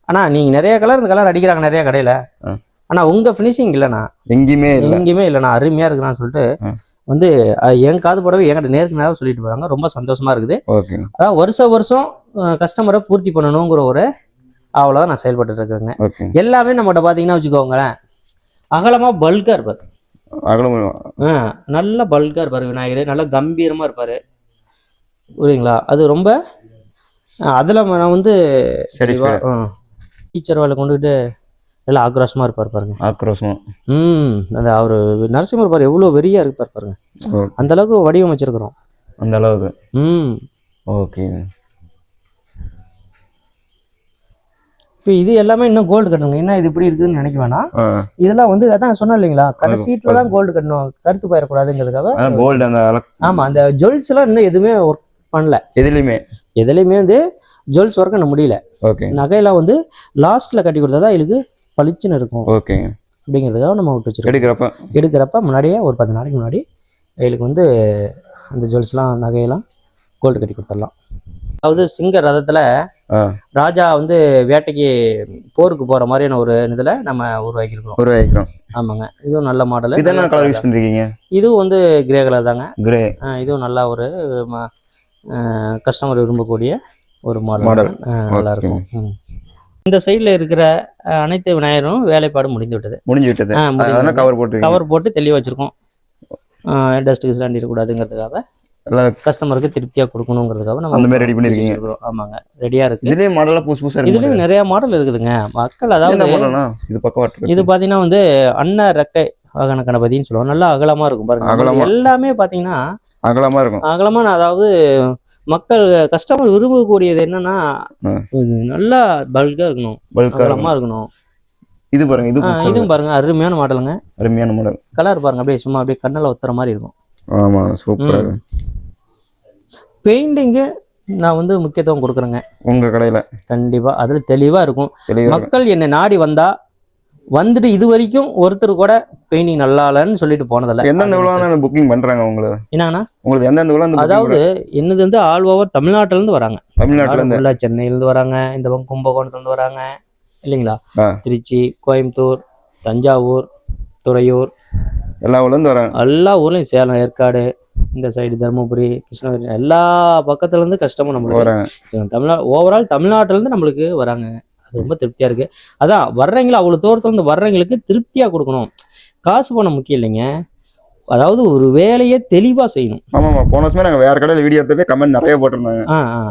ஆனா நீங்க நிறைய கலர் இந்த கலர் அடிக்கிறாங்க நிறைய கடையில, ஆனா உங்க பினிஷிங் இல்லைண்ணா, எங்கேயுமே இல்லைண்ணா, அருமையா இருக்குண்ணா சொல்லிட்டு வந்து என் காது படவே என்கிட்ட நேருக்கு நேரம் சொல்லிட்டு போறாங்க. ரொம்ப சந்தோஷமா இருக்குது. அதான் வருஷம் கஸ்டமரை பூர்த்தி பண்ணணுங்கிற ஒரு அவ்வளோதான் நான் செயல்பட்டு இருக்கிறேங்க. எல்லாமே நம்மகிட்ட பாத்தீங்கன்னா வச்சுக்கோங்களேன், அகலமா பல்கா இருப்பாரு. நல்ல பல்கா இருப்பாரு விநாயகர், நல்லா கம்பீரமா இருப்பாரு. புரியுங்களா? அது ரொம்ப அதுல நான் வந்து டீச்சர் வேலை கொண்டுகிட்டு நல்லா ஆக்ரோஷமா இருப்பார் பாருங்க. அந்த அவரு நரசிம்மர் பாரு எவ்வளவு வெறியா இருப்பார் பாருங்க. அந்த அளவுக்கு வடிவமைச்சிருக்கிறோம். அந்த அளவுக்கு. ஓகே. இப்போ இது எல்லாமே இன்னும் கோல்டு கட்டணுங்க. என்ன இது இப்படி இருக்குதுன்னு நினைக்க வேணாம். இதெல்லாம் வந்து அதான் சொன்னேன் இல்லைங்களா, கடைசீட்ல தான் கோல்டு கட்டணும், கருத்து போயிடக்கூடாதுங்கிறதுக்காக. ஆமா, அந்த ஜுவல்ஸ் எல்லாம் இன்னும் எதுவுமே ஒர்க் பண்ணல. எதுலையுமே வந்து ஜுவல்ஸ் ஒர்க் பண்ண முடியல. நகையெல்லாம் வந்து லாஸ்ட்ல கட்டி கொடுத்தாதான் இதுக்கு பளிச்சுன்னு இருக்கும். அப்படிங்கிறதுக்காக நம்ம விட்டு வச்சிருக்கோம். எடுக்கிறப்ப முன்னாடியே ஒரு 10 நாளைக்கு முன்னாடி இதுக்கு வந்து அந்த ஜுவல்ஸ்லாம் நகையெல்லாம் கோல்டு கட்டி கொடுத்துடலாம். அதாவது சிங்க ரதத்துல ராஜா வந்து வேட்டைக்கு போருக்கு போற மாதிரியான ஒரு இதுல நம்ம உருவாக்கிருக்கோம். ஆமாங்க, இதுவும் நல்ல மாடல். இதுவும் வந்து கிரே கலர் தாங்க. இதுவும் நல்லா ஒரு கஸ்டமர் விரும்பக்கூடிய ஒரு மாடல். நல்லா இருக்கும். இந்த சைட்ல இருக்கிற அனைத்து விநாயகரும் வேலைப்பாடு முடிஞ்சு விட்டது. கவர் போட்டு தெளிவா வச்சிருக்கோம். டஸ்ட் கிஸ்ட் இருக்கக்கூடாதுங்கிறதுக்காக, கஸ்டமருக்கு திருப்தியா கொடுக்கணுங்கிறதுக்காக நம்ம அந்த மாதிரி ரெடி பண்ணிருக்கீங்க. ஆமாங்க, ரெடியா இருக்கு. இதுலயும் மாடலா புதுசா இதுலயும் நிறைய மாடல் இருக்குதுங்க மக்கள். அதாவது இது பாத்தீங்கன்னா வந்து அன்ன ரெக்கை வாகன கணபதின்னு சொல்லுவோம். நல்லா அகலமா இருக்கும் பாருங்க. அகலமா. எல்லாமே பாத்தீங்கன்னா அகலமா இருக்கும். அகலமான, அதாவது மக்கள் கஸ்டமர் விரும்பக்கூடியது என்னன்னா நல்லா பல்கா இருக்கணும், அகலமா இருக்கணும். இது பாருங்க, இதுவும் பாருங்க அருமையான மாடலுங்க. அருமையான மாடல். கலர் பாருங்க, அப்படியே சும்மா அப்படியே கண்ணில் ஒத்துற மாதிரி இருக்கும். ஆமா, சூப்பரா. பெயிண்டிங்கு நான் வந்து முக்கியத்துவம் கொடுக்குறேங்க உங்க கடையில. கண்டிப்பா அதுல தெளிவா இருக்கும். மக்கள் என்னை நாடி வந்தா வந்துட்டு இது வரைக்கும் ஒருத்தர் கூட பெயிண்டிங் நல்லா இல்லைன்னு சொல்லிட்டு போனதில்லை. எந்தெந்த விழா புக்கிங் பண்றாங்க உங்களுக்கு? என்னன்னா உங்களுக்கு எந்தெந்த விழா? அதாவது என்னது வந்து ஆல் ஓவர் தமிழ்நாட்டுல இருந்து வராங்க. தமிழ்நாட்டுல இருந்து, சென்னையில இருந்து வராங்க, இந்த பக்கம் கும்பகோணத்துல இருந்து வராங்க இல்லைங்களா, திருச்சி, கோயம்புத்தூர், தஞ்சாவூர், துறையூர், எல்லா ஊர்ல இருந்து வராங்க. எல்லா ஊர்லயும், சேலம், ஏற்காடு, இந்த சைடு தருமபுரி, கிருஷ்ணகிரி, எல்லா பக்கத்துல இருந்து கஸ்டமர் நம்மளுக்கு வராங்க. தமிழ்நாடு ஓவரால் தமிழ்நாட்டுல இருந்து நம்மளுக்கு வராங்க. அது ரொம்ப திருப்தியா இருக்கு. அதான் வர்றவங்களும் அவ்வளவு தூரத்துல இருந்து வர்றவங்களுக்கு திருப்தியா கொடுக்கணும். காசு பணம் முக்கியம் இல்லைங்க, அதாவது ஒரு வேலையை தெளிவா செய்யணும். ஆமாமா, போன வருஷமே நாங்க வேற கடையில வீடியோ எடுத்தப்பே கமெண்ட் நிறைய போட்டிருந்தாங்க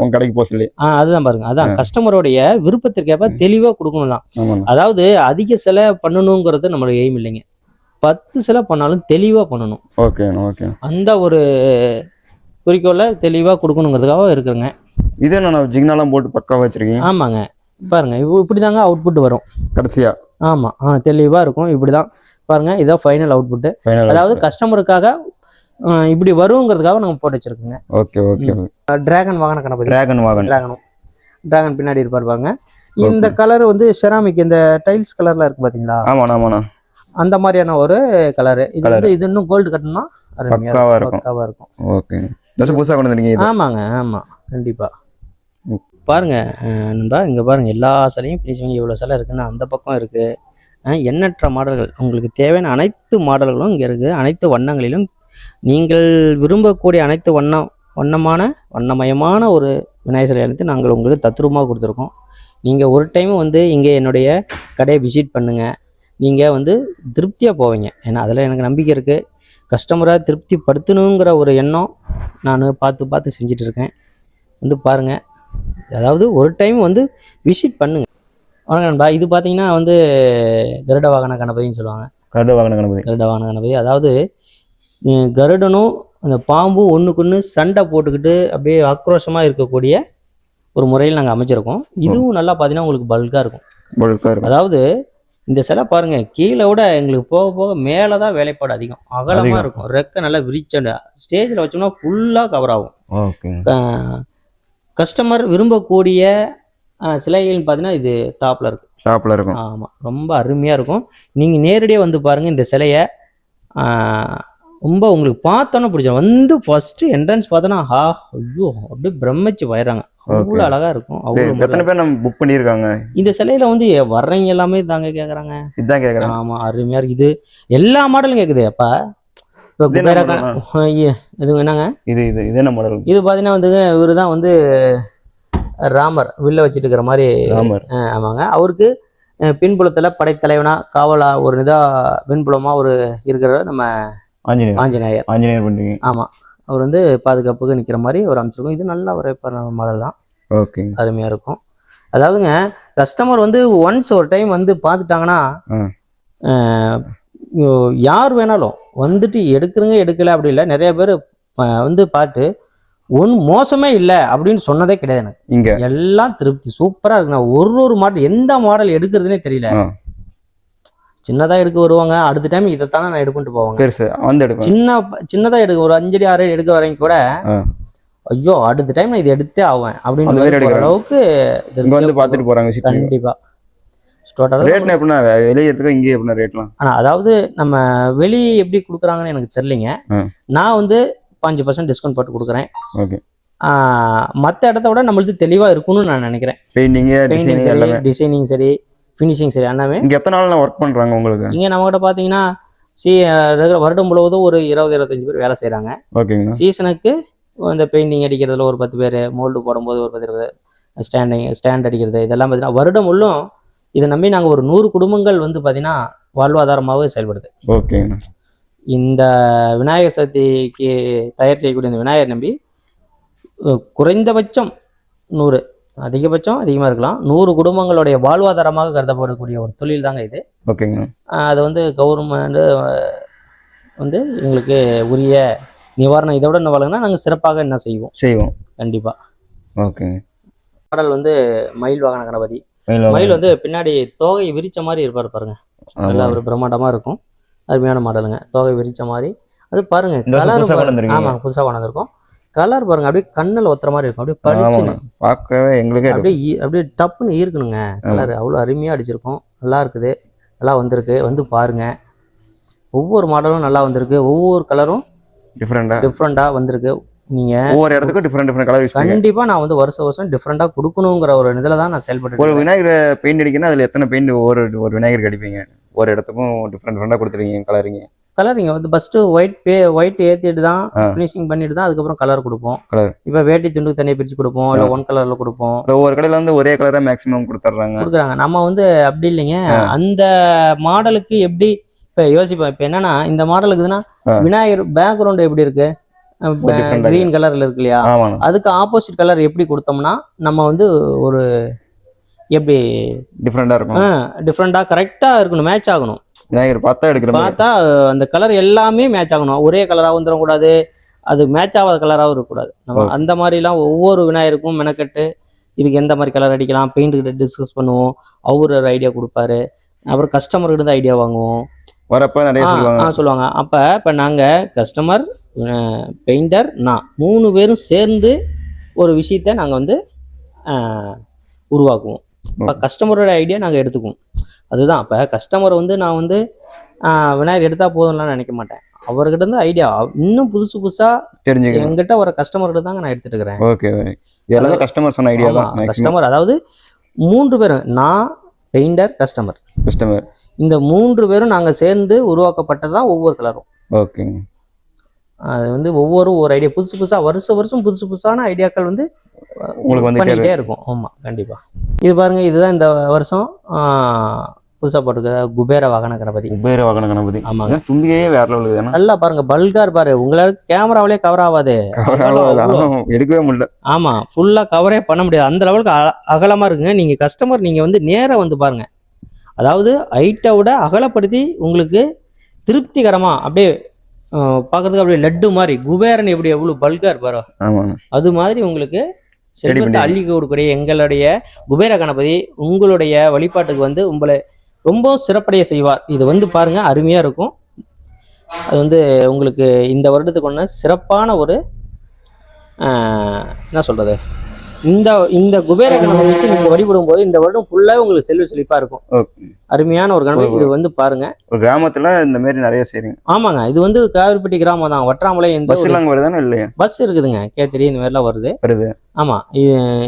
உங்க கடைக்கு போக சொல்லி. அதுதான் பாருங்க, அதான் கஸ்டமருடைய விருப்பத்திற்கேற்ப தெளிவா கொடுக்கணும் தான். அதாவது அதிக செலவு பண்ணணுங்கிறது நம்மளுக்கு எய்ம் இல்லைங்க, 10 செலவு பண்ணாலும் தெளிவா பண்ணணும். ஓகே ஓகே, அந்த ஒரு குறிக்கோளை தெளிவா கொடுக்கணுங்கிறதுக்காக இருக்குங்க. இது என்ன ஜிக்னாலாம் போட்டு பக்காவா வச்சிருக்கீங்க? ஆமாங்க, பாருங்க இப்படிதாங்க அவுட்புட் வரும் கடைசியா. ஆமா, தெளிவா இருக்கும். இப்படிதான் பாருங்க, இதான் ஃபைனல் அவுட்புட். அதாவது கஸ்டமருக்காக இப்படி வருங்கிறதுக்காக நம்ம போட்டு வச்சிருக்கோங்க. Okay okay. டிராகன் வாகன கணபதி. டிராகன் பின்னாடி இருப்பாரு பாருங்க. இந்த கலர் வந்து செராமிக், இந்த டைல்ஸ் கலர்ல இருக்கு பாத்தீங்களா? ஆமாண்ணா, அந்த மாதிரியான ஒரு கலரு. இது வந்து இது இன்னும் கோல்டு கட்டணும்னா பக்காவா இருக்கும். ஓகே, புதுசா கொண்டு வந்தீங்க. ஆமாங்க, ஆமா கண்டிப்பா. பாருங்க நண்பா, இங்க பாருங்க எல்லா சிலையும் ஃபினிஷ் பண்ணி எவ்வளோ சிலை இருக்குன்னு அந்த பக்கம் இருக்கு. எண்ணற்ற மாடல்கள், உங்களுக்கு தேவையான அனைத்து மாடல்களும் இங்கே இருக்குது. அனைத்து வண்ணங்களிலும் நீங்கள் விரும்பக்கூடிய அனைத்து வண்ணமயமான ஒரு விநாயகர் சிலை அனைத்து நாங்கள் உங்களுக்கு தத்ரூபமாக கொடுத்துருக்கோம். நீங்கள் ஒரு டைம் வந்து இங்கே என்னுடைய கடையை விசிட் பண்ணுங்கள், நீங்கள் வந்து திருப்தியாக போவீங்க. ஏன்னா அதில் எனக்கு நம்பிக்கை இருக்குது. கஸ்டமரை திருப்திப்படுத்தணுங்கிற ஒரு எண்ணம் நான் பார்த்து செஞ்சுட்டு இருக்கேன். வந்து பாருங்கள், அதாவது ஒரு டைம் வந்து விசிட் பண்ணுங்க. வணக்கம் நண்பா, இது பார்த்தீங்கன்னா வந்து கருட வாகன கணபதின்னு சொல்லுவாங்க. கருட வாகன கணபதி, அதாவது கருடனும் அந்த பாம்பும் ஒன்றுக்கு சண்டை போட்டுக்கிட்டு அப்படியே ஆக்ரோஷமாக இருக்கக்கூடிய ஒரு முறையில் நாங்கள் அமைச்சிருக்கோம். இதுவும் நல்லா பார்த்தீங்கன்னா உங்களுக்கு பல்காக இருக்கும். அதாவது இந்த சிலை பாருங்க, கீழே விட எங்களுக்கு போக போக மேலே தான் வேலைப்பாடு அதிகம், அகலமாக இருக்கும். ரெக்க நல்லா விரிச்ச ஸ்டேஜில் வச்சோம்னா ஃபுல்லாக கவர் ஆகும். கஸ்டமர் விரும்பக்கூடிய சிலைகள்னு பார்த்தீங்கன்னா இது டாப்பில் இருக்கும். ஆமாம், ரொம்ப அருமையாக இருக்கும். நீங்கள் நேரடியாக வந்து பாருங்கள் இந்த சிலையை, ரொம்ப உங்களுக்கு பார்த்தோன்னே பிடிச்சோம். வந்து ஃபர்ஸ்ட் என்ட்ரன்ஸ் பார்த்தோன்னா ஐயோ அப்படியே பிரமிச்சு போயிடுறாங்க, அவ்வளோ அழகாக இருக்கும். எத்தனை பேர் நம்ம புக் பண்ணியிருக்காங்க இந்த சிலையில் வந்து வர்றவங்க எல்லாமே தாங்க கேட்குறாங்க. இதுதான் கேட்குறாங்க. ஆமாம், அருமையாக இருக்குது. இது எல்லா மாடலும் கேட்குது. அப்போ இது என்னங்க, இது என்ன மாடல்? இது பார்த்தீங்கன்னா வந்துங்க, இவர் தான் வந்து ராமர் வில்ல வச்சுட்டு இருக்கிற மாதிரி. ஆமாங்க, அவருக்கு பின்புலத்தில் படைத்தலைவனா காவலா ஒரு பின்புலமா ஒரு இருக்கிற நம்ம ஆஞ்சநேயர் பண்ணுறீங்க. ஆமாம், அவர் வந்து பாதுகாப்புக்கு நிற்கிற மாதிரி ஒரு அமைச்சிருக்கும். இது நல்ல ஒரு மாடல் தான். ஓகே, அருமையாக இருக்கும். அதாவதுங்க கஸ்டமர் வந்து ஒன்ஸ் ஒரு டைம் வந்து பார்த்துட்டாங்கன்னா யார் வேணாலும் வந்துட்டு எடுக்கல அப்படி இல்லை. நிறைய பேர் வந்து பார்த்து ஒன்றும் மோசமே இல்லை அப்படின்னு சொன்னதே கிடையாது. எனக்கு இங்கே எல்லாம் திருப்தி சூப்பராக இருக்குண்ணா. ஒரு மாடல் எந்த மாடல் எடுக்கிறதுனே தெரியல. சின்னதாக எடுக்க வருவாங்க, அடுத்த டைம் இதைத்தானே நான் எடுத்துட்டு போவாங்க. சின்னதாக எடுக்க ஒரு 5 அடி 6 அடி எடுக்க வரவங்க கூட ஐயோ அடுத்த டைம் நான் இதை எடுத்தே ஆவேன் அப்படின்னு அளவுக்கு வந்து பார்த்துட்டு போகிறாங்க. கண்டிப்பாக. அதாவது நம்ம வெளியே எப்படி கொடுக்குறாங்கன்னு எனக்கு தெரியலைங்க. நான் வந்து 5% டிஸ்கவுண்ட் போட்டு கொடுக்குறேன். மற்ற இடத்த விட நம்மளுக்கு தெளிவாக இருக்கும்னு நான் நினைக்கிறேன். பெயிண்டிங் சரி, டிசைனிங் சரி, ஃபினிஷிங் சரி, எல்லாமே. இங்கே எத்தனை நாள் ஒர்க் பண்ணுறாங்க உங்களுக்கு? இங்கே நம்மகிட்ட பார்த்தீங்கன்னா வருடம் முழுவதும் ஒரு 20-25 பேர் வேலை செய்கிறாங்க. சீசனுக்கு இந்த பெயிண்டிங் அடிக்கிறதுல ஒரு 10 பேர், மோல்டு போடும்போது ஒரு 10-20, ஸ்டாண்ட் அடிக்கிறது, இதெல்லாம் பார்த்தீங்கன்னா வருடம் முள்ளும் இதை நம்பி நாங்கள் ஒரு 100 குடும்பங்கள் வந்து பார்த்தீங்கன்னா வாழ்வாதாரமாகவே செயல்படுது. ஓகேங்க. இந்த விநாயகர் சதுர்த்திக்கு தயார் செய்யக்கூடிய இந்த விநாயகர் நம்பி குறைந்தபட்சம் 100 அதிகபட்சம் அதிகமாக இருக்கலாம். 100 குடும்பங்களுடைய வாழ்வாதாரமாக கருதப்படக்கூடிய ஒரு தொழில் தாங்க இது. ஓகேங்க. அது வந்து கவர்மெண்ட் வந்து எங்களுக்கு உரிய நிவாரணம் இதை விட என்ன வழங்கினா நாங்கள் சிறப்பாக என்ன செய்வோம் கண்டிப்பாக. ஓகேங்க. மாடல் வந்து மயில் வாகன கணபதி. மயில் வந்து பின்னாடி தோகை விரிச்ச மாதிரி இருப்பார் பாருங்க, நல்லா ஒரு பிரம்மாண்டமாக இருக்கும். அருமையான மாடலுங்க, தோகை விரிச்ச மாதிரி. அது பாருங்க கலர், ஆமாங்க புதுசாக கொண்டாந்துருக்கோம். கலர் பாருங்க அப்படியே கண்ணில் ஒத்துற மாதிரி இருக்கும், அப்படியே பளிச்சுன்னு பார்க்கவே எங்களுக்கு அப்படியே டப்புன்னு ஈர்க்கணுங்க. கலர் அவ்வளோ அருமையாக அடிச்சிருக்கோம், நல்லா இருக்குது, நல்லா வந்திருக்கு. வந்து பாருங்க, ஒவ்வொரு மாடலும் நல்லா வந்திருக்கு, ஒவ்வொரு கலரும் டிஃப்ரெண்டாக வந்திருக்கு. நீங்க ஒவ்வொரு இடத்துக்கும் டிஃப்ரெண்ட் கலர் யூஸ் பண்ணுங்க. கண்டிப்பா நான் வந்து வருஷம் டிஃப்ரெண்டா கொடுக்கணுங்கிற ஒரு இதுல தான் நான் செயல்பட்டு. ஒரு விநாயகர் பெயிண்ட் அடிக்கணும், அதுல எத்தனை பெயிண்ட் ஒரு விநாயகருக்கு அடிப்பீங்க? ஒரு இடத்துக்கும் டிஃப்ரெண்டா கொடுத்துருவீங்க கலரிங்க. கலரிங்க வந்து ஃபர்ஸ்ட் ஒயிட் ஏத்திட்டு தான் ஃபினிஷிங் பண்ணிட்டு தான் அதுக்கப்புறம் கலர் கொடுப்போம். இப்போ வேட்டி துண்டுக்கு தனியாக பிரிச்சு கொடுப்போம், இல்லை ஒன் கலர்ல கொடுப்போம். ஒவ்வொரு கடையில வந்து ஒரே கலரா மேக்ஸிமம் கொடுக்குறாங்க. நம்ம வந்து அப்படி இல்லைங்க, அந்த மாடலுக்கு எப்படி இப்போ யோசிப்போம். இப்போ என்னன்னா இந்த மாடலுக்குதுன்னா விநாயகர் பேக்ரவுண்ட் எப்படி இருக்கு, கிரீன் கலர்ல இருக்கு இல்லையா, அதுக்கு ஆப்போசிட் கலர் எப்படி கொடுத்தோம்னா நம்ம வந்து ஒரு எப்படி டிஃப்ரெண்டா கரெக்டா இருக்கணும், மேட்ச் ஆகணும். பார்த்தா அந்த கலர் எல்லாமே மேட்ச் ஆகணும், ஒரே கலராக வந்துடக்கூடாது, அது மேட்ச் ஆகாத கலராகவும் இருக்கக்கூடாது. நம்ம அந்த மாதிரிலாம் ஒவ்வொரு விநாயகருக்கும் மெனக்கட்டு இதுக்கு எந்த மாதிரி கலர் அடிக்கலாம் பெயிண்ட் கிட்ட டிஸ்கஸ் பண்ணுவோம். அவரு ஒரு ஐடியா கொடுப்பாரு, அப்புறம் கஸ்டமர்கிட்ட தான் ஐடியா வாங்குவோம், வரப்ப நிறைய சொல்லுவாங்க. இப்போ நாங்கள் கஸ்டமர், பெயிண்டர், நான் 3 பேரும் சேர்ந்து ஒரு விஷயத்த நாங்கள் வந்து உருவாக்குவோம். இப்போ கஸ்டமரோட ஐடியா நாங்கள் எடுத்துக்குவோம். அதுதான் இப்போ கஸ்டமர் வந்து நான் வந்து விநாயகர் எடுத்தால் போதும்லாம் நினைக்க மாட்டேன். அவர்கிட்ட இருந்து ஐடியா இன்னும் புதுசாக தெரிஞ்சுக்க எங்கிட்ட ஒரு கஸ்டமர்கிட்ட தாங்க நான் எடுத்துட்டு இருக்கிறேன். ஓகே, இதெல்லாம் கஸ்டமர் சொன்ன ஐடியா தான். கஸ்டமர் அதாவது 3 பேரும், நான், பெயிண்டர், கஸ்டமர் இந்த 3 பேரும் நாங்கள் சேர்ந்து உருவாக்கப்பட்டதான் ஒவ்வொரு கலரும். ஓகேங்க. அது வந்து ஒவ்வொரு ஐடியா புதுசாக வருஷம் புதுசான ஐடியாக்கள் வந்து உங்களுக்கு பண்ணிக்கிட்டே இருக்கும். ஆமாம் கண்டிப்பாக. இது பாருங்க, இதுதான் இந்த வருஷம் புதுசாக போட்டுருக்க குபேர வாகன கணபதி. ஆமாங்க, தும்பியே வேற லெவலுக்கு நல்லா பாருங்க, பல்கார் பாரு, உங்களுக்கு கேமராவிலே கவர் ஆகாது, எடுக்கவே முடியல. ஆமா ஃபுல்லா கவரே பண்ண முடியாது, அந்த லெவலுக்கு அகலமா இருக்குங்க. நீங்க கஸ்டமர் நீங்க வந்து நேரா வந்து பாருங்க, அதாவது ஹைட்டை விட அகலப்படுத்தி உங்களுக்கு திருப்திகரமா அப்படியே பார்க்கறதுக்கு அப்படியே லட்டு மாதிரி குபேரன் எப்படி எவ்வளோ பல்கார் பாரு, அது மாதிரி உங்களுக்கு செல்வத்தை அள்ளி கொடுக்கக்கூடிய எங்களுடைய குபேர கணபதி உங்களுடைய வழிபாட்டுக்கு வந்து உங்களை ரொம்ப சிறப்படைய செய்வார். இது வந்து பாருங்க அருமையா இருக்கும். அது வந்து உங்களுக்கு இந்த வருடத்துக்கு ஒன்று சிறப்பான ஒரு என்ன சொல்றது, இந்த குபேர கணபதி வச்சு நீங்க வழிபடும் போது இந்த வருடம் ஃபுல்லா உங்களுக்கு செல்வ செழிப்பா இருக்கும். அருமையான ஒரு கணபதி. இது வந்து பாருங்க, ஒரு கிராமத்துல இந்த மாதிரி நிறைய செய்றீங்க. ஆமாங்க, இது வந்து காவிரிப்பட்டி கிராமம் தான், வற்றாமலை. பஸ் இருக்குதுங்க, கேத்திரி இந்த மாதிரிலாம் வருது. ஆமா,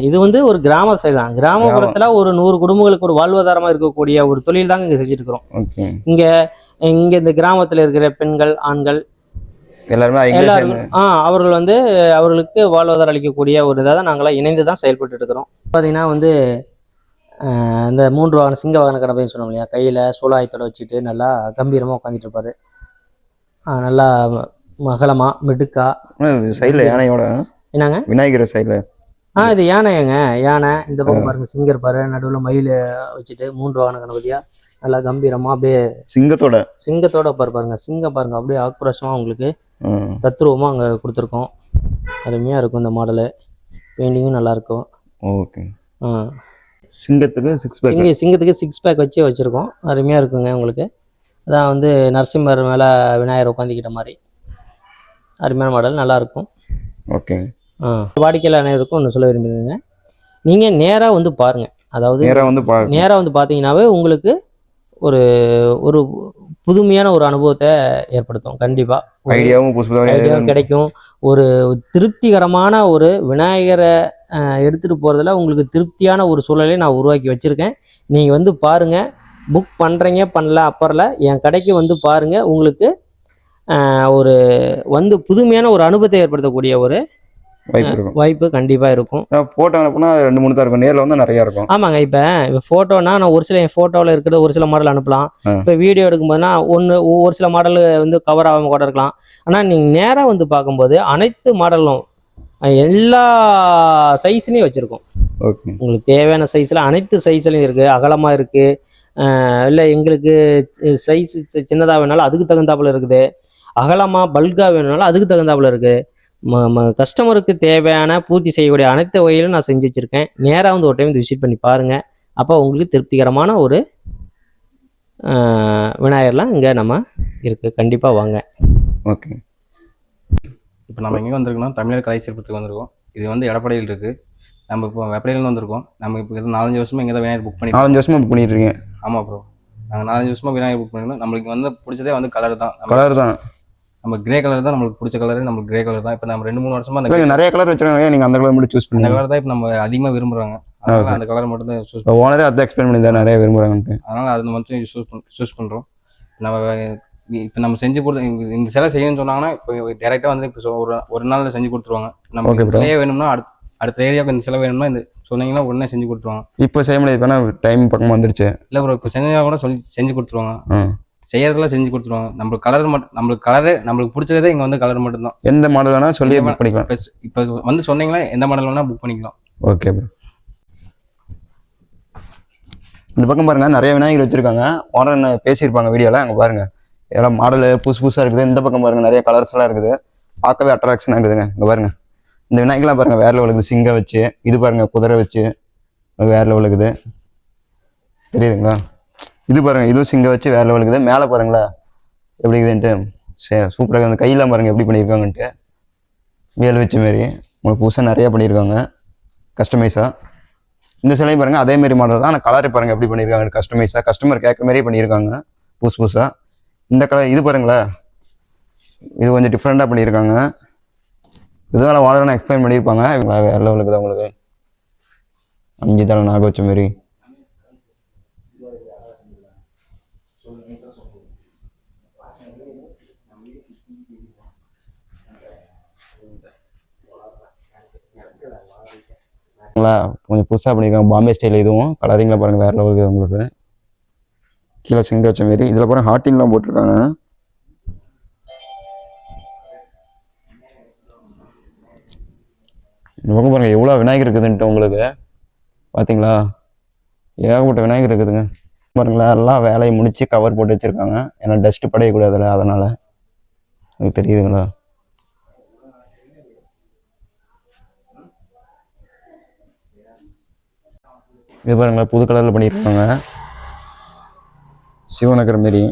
இது வந்து ஒரு கிராம சைடு தான். கிராமப்புறத்துல ஒரு 100 குடும்பங்களுக்கு ஒரு வாழ்வாதாரமா இருக்கக்கூடிய ஒரு தொழில் தாங்க இங்க செஞ்சுட்டு இருக்கிறோம். இங்க இந்த கிராமத்துல இருக்கிற பெண்கள், ஆண்கள் எல்லாரும் அவர்கள் வந்து அவர்களுக்கு வாழ்வாதாரம் அளிக்கக்கூடிய ஒரு இதாக தான் நாங்களாம் இணைந்து தான் செயல்பட்டு இருக்கிறோம். பார்த்தீங்கன்னா வந்து இந்த 3 வாகன சிங்க வாகன கணபதினு சொன்னோம் இல்லையா, கையில் சூலாயத்தோட வச்சுட்டு நல்லா கம்பீரமாக உட்காந்துட்டு இருப்பாரு. நல்லா அகலமா மிடுக்கா சைடில் யானையோட என்னங்க விநாயகர் சைடில் இது யானைங்க, யானை இந்த பக்கம் பாருங்க, சிங்கர் பாரு, நடுவில் மயில் வச்சுட்டு 3 வாகன கணபதியா நல்லா கம்பீரமா அப்படியே சிங்கத்தோட பாருங்க, சிங்கம் பாருங்க அப்படியே ஆக்ரோஷமா உங்களுக்கு தத்ரூபமா அங்க கொடுத்துருக்கோம். அருமையா இருக்கும் இந்த மாடலு, பெயிண்டிங்கும் நல்லா இருக்கும். ஓகே. சிங்கத்துக்கு 6 பேக் வச்சு வச்சிருக்கோம். அருமையா இருக்குங்க உங்களுக்கு. அதான் வந்து நரசிம்மர் மேல விநாயகர் உட்காந்துக்கிட்ட மாதிரி அருமையான மாடல், நல்லா இருக்கும். ஓகே. வாடிக்கையாளர் அனைவருக்கும் ஒன்று சொல்ல விரும்புகிறேங்க, நீங்க நேரா வந்து பாருங்க. அதாவது நேரா வந்து பாத்தீங்கன்னாவே உங்களுக்கு ஒரு புதுமையான ஒரு அனுபவத்தை ஏற்படுத்தும். கண்டிப்பா ஐடியாவும் கிடைக்கும். ஒரு திருப்திகரமான ஒரு விநாயகரை எடுத்துட்டு போறதுல உங்களுக்கு திருப்தியான ஒரு சூழலை நான் உருவாக்கி வச்சிருக்கேன். நீங்க வந்து பாருங்க, புக் பண்றீங்க பண்ணல அப்புறம்ல என் கடைக்கு வந்து பாருங்க, உங்களுக்கு ஒரு வந்து புதுமையான ஒரு அனுபவத்தை ஏற்படுத்தக்கூடிய ஒரு வாய்ப்பு கண்டிப்பா இருக்கும். போட்டோ அனுப்புனா 2-3 தான் இருக்கும், நேரில் வந்து நிறைய இருக்கும். ஆமாங்க, இப்போ போட்டோனா நான் ஒரு சில என் போட்டோவில் இருக்கிற ஒரு சில மாடல் அனுப்பலாம். இப்போ வீடியோ எடுக்கும்போதுனா ஒரு சில மாடல் வந்து கவர் ஆகாம கூட இருக்கலாம். ஆனால் நீங்கள் நேராக வந்து பார்க்கும்போது அனைத்து மாடலும் எல்லா சைஸ்லையும் வச்சுருக்கோம். ஓகே. உங்களுக்கு தேவையான சைஸில் அனைத்து சைஸ்லையும் இருக்குது. அகலமாக இருக்குது, இல்லை எங்களுக்கு சைஸ் சின்னதாக வேணாலும் அதுக்கு தகுந்தாப்புல இருக்குது, அகலமாக பல்காக வேணுனாலும் அதுக்கு தகுந்தாப்புல இருக்குது. கஸ்டமருக்கு தேவையான பூர்த்தி செய்யக்கூடிய அனைத்து வகையிலும் நான் செஞ்சு வச்சுருக்கேன். நேராக வந்து ஒரு டைம் விசிட் பண்ணி பாருங்கள். அப்போ உங்களுக்கு திருப்திகரமான ஒரு விநாயகர்லாம் இங்கே நம்ம இருக்குது. கண்டிப்பாக வாங்க. ஓகே. இப்போ நம்ம எங்கே வந்திருக்கோம்னா தமிழர் கலை சிற்பத்துக்கு வந்திருக்கோம். இது வந்து எடப்பாடியில் இருக்குது. நம்ம இப்போ வெப்படையிலேருந்து வந்திருக்கோம். நம்ம இப்போ 4-5 வருஷமாக இங்கே தான் விநாயகர் புக் பண்ணி 4-5 வருஷமாக புக் பண்ணிட்டு இருக்கீங்க? ஆமாம் ப்ரோ, நாங்கள் 4-5 வருஷமாக விநாயகர் புக் பண்ணியிருந்தோம். நம்மளுக்கு வந்து பிடிச்சதே வந்து கலர் தான். கலர் தான். நம்ம கிரே கலர் தான் நம்மளுக்கு பிடிச்ச கலர். நம்மளுக்கு கிரே கலர் தான். இப்போ நம்ம 2-3 வருஷமாக அந்த நிறைய கலர் வச்சுருக்காங்க, நீங்கள் அந்த கலர் மட்டும் சூஸ் அந்த பண்ணி கலர் தான் இப்போ நம்ம அதிகமாக விரும்புகிறாங்க. அதனால் அந்த கலர் மட்டும் தான் சூஸ் ஓனரே அதை எக்ஸ்பிளைன் பண்ணி தான் நிறைய விரும்புகிறாங்கன்ட்டு. அதனால் அது மட்டும் சூஸ் பண்ணுறோம். இப்போ நம்ம செஞ்சு கொடுத்து இந்த சிலை செய்யணும்னு சொன்னாங்கன்னா இப்போ டேரெக்டாக வந்து இப்போ ஒரு நாளில் செஞ்சு கொடுத்துருவாங்க. நம்ம சிலையே வேணும்னா அடுத்த ஏரியாவுக்கு இந்த சிலை வேணும்னா இந்த சொன்னீங்கன்னா உடனே செஞ்சு கொடுத்துருவாங்க. இப்போ செய்ய முடியாது, வேணா டைம் பக்கமாக வந்துருச்சு. இல்லை ப்ரோ, இப்போ செஞ்சா கூட செஞ்சு கொடுத்துருவாங்க. செய்யறதுலாம் செஞ்சு கொடுத்துருவாங்க. நம்மளுக்கு கலர் மட்டும் நம்மளுக்கு பிடிச்சதே இங்கே வந்து கலர் மட்டும்தான். எந்த மாடல் வேணால் சொல்லி புக் பண்ணிக்கலாம். இப்போ வந்து சொன்னீங்கன்னா எந்த மாடல் வேணால் புக் பண்ணிக்கலாம். Okay bro. இந்த பக்கம் பாருங்க, நிறைய விநாயகர் வச்சிருக்காங்க. ஓனர் என்ன பேசியிருப்பாங்க வீடியோவில். அங்கே பாருங்க எல்லாம் மாடல் புதுசாக இருக்குது. இந்த பக்கம் பாருங்க நிறைய கலர்ஸ் எல்லாம் இருக்குது, பார்க்கவே அட்ராக்ஷனாக இருக்குதுங்க. இங்கே பாருங்க இந்த விநாயகர்லாம் பாருங்க வேற லெவல் இருக்குது. சிங்கம் வச்சு, இது பாருங்க குதிரை வச்சு வேற லெவல் இருக்குது, தெரியுதுங்களா? இது பாருங்க இதுவும் சிங்கம் வச்சு வேற லெவல் இருக்குது. மேலே பாருங்களா எப்படி இருக்குதுன்ட்டு சூப்பராக. அந்த கையெல்லாம் பாருங்க எப்படி பண்ணியிருக்காங்கன்ட்டு, வேல் வச்ச மாரி உங்களுக்கு புதுசாக நிறையா பண்ணியிருக்காங்க கஸ்டமைஸாக. இந்த சிலையும் பாருங்க அதே மாதிரி மாடல் தான், ஆனால் கலரை பாருங்க எப்படி பண்ணியிருக்காங்க கஸ்டமைஸாக. கஸ்டமர் கேட்குற மாதிரியே பண்ணியிருக்காங்க புதுசாக. இந்த கலர் இது பாருங்களேன், இது கொஞ்சம் டிஃப்ரெண்டாக பண்ணியிருக்காங்க. இதுதான் வாடகை எக்ஸ்பிளைன் பண்ணியிருப்பாங்க. இவங்க வேற லெவலுக்கு தான் உங்களுக்கு 5 தலை நாக வச்ச மாரி. கொஞ்சம் புதுசாக பண்ணியிருக்காங்க பாம்பே ஸ்டைல். இதுவும் கலரிங்கில் பாருங்கள் வேறு லெவலுக்கு உங்களுக்கு. கீழே சிங்க வச்ச மாரி. இதில் பாருங்கள் ஹார்ட்டின்லாம் போட்டிருக்காங்க. இந்த பக்கம் பாருங்கள் எவ்வளோ விநாயகர் இருக்குதுன்ட்டு உங்களுக்கு பார்த்தீங்களா, ஏகப்பட்ட விநாயகர் இருக்குதுங்க. பாருங்களா எல்லாம் வேலையை முடித்து கவர் போட்டு வச்சுருக்காங்க, ஏன்னா டஸ்ட்டு படையக்கூடாதுல்ல, அதனால். உங்களுக்கு தெரியுதுங்களா? இது பாருங்களா புது கலரில் பண்ணியிருக்காங்க, சிவனகர் மாரி.